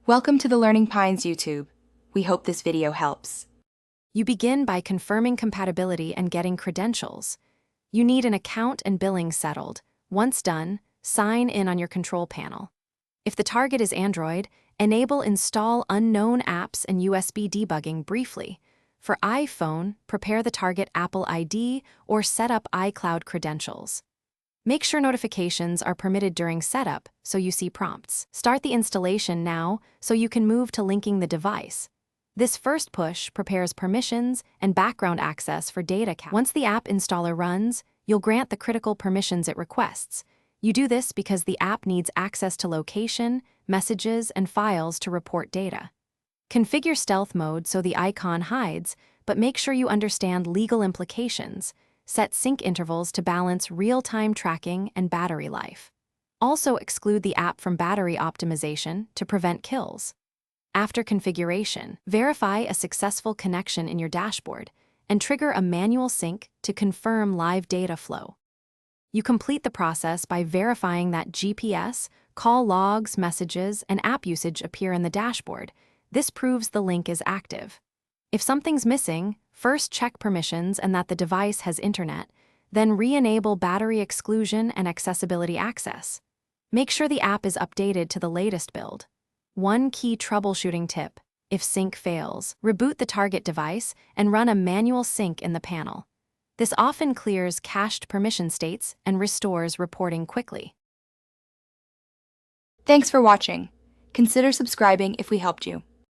Welcome to the Learning Pines YouTube. We hope this video helps. You begin by confirming compatibility and getting credentials. You need an account and billing settled. Once done, sign in on your control panel. If the target is Android, enable Install Unknown Apps and USB Debugging briefly. For iPhone, prepare the target Apple ID or set up iCloud credentials. Make sure notifications are permitted during setup so you see prompts. Start the installation now so you can move to linking the device. This first push prepares permissions and background access for data capture. Once the app installer runs, you'll grant the critical permissions it requests. You do this because the app needs access to location, messages, and files to report data. Configure stealth mode so the icon hides, but make sure you understand legal implications. Set sync intervals to balance real-time tracking and battery life. Also exclude the app from battery optimization to prevent kills. After configuration, verify a successful connection in your dashboard and trigger a manual sync to confirm live data flow. You complete the process by verifying that GPS, call logs, messages, and app usage appear in the dashboard. This proves the link is active. If something's missing, first check permissions and that the device has internet, then re-enable battery exclusion and accessibility access. Make sure the app is updated to the latest build. One key troubleshooting tip: if sync fails, reboot the target device and run a manual sync in the panel. This often clears cached permission states and restores reporting quickly. Thanks for watching. Consider subscribing if we helped you.